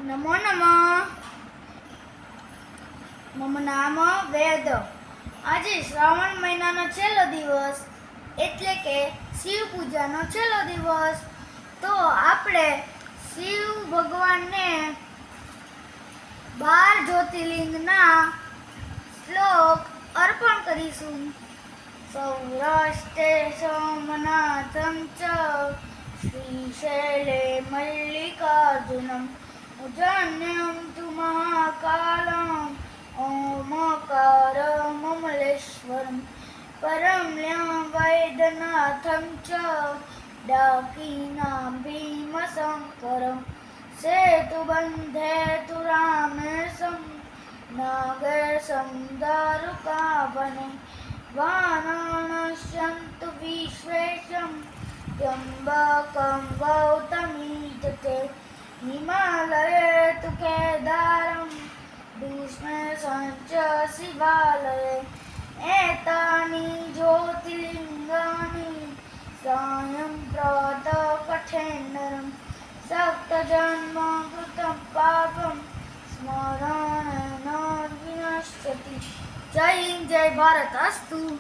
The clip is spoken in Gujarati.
નમો નમઃ. મમ નામ વેદ. આજે શ્રાવણ મહિનાનો છેલ્લો દિવસ એટલે કે શિવ પૂજાનો છેલ્લો દિવસ. તો આપણે શિવ ભગવાનને 12 જ્યોતિર્લિંગના શ્લોક અર્પણ કરીશું. સૌરાષ્ટ્રે સોમનાથમ ચ શ્રીશૈલે મલ્લિકાર્જુનમ ઉજ્જૈન્યમ તુ મહાકાલમ ઓમકારમમલેશ્વરમ પરમ્યં વૈદ્યનાથમ ચ ડાકીનાં ભીમશંકરમ સેતુબંધે તુ રામેશમ નાગેશમ દારુકાવને વારાણસ્યન્તુ વિશ્વેશમ ત્ર્યંબકમ ગૌતમીજતે હિમાલયે તુ કેદારમ ભીષ્મેશં ચ શિવાલયે એતાની જ્યોતિર્લિંગાની સાયં પ્રાતઃ સપ્તજન્મ કૃतं પાપં સ્મરણેન વિનશ્યતિ. જય હિન્દ, જય ભારત. અસ્તુ.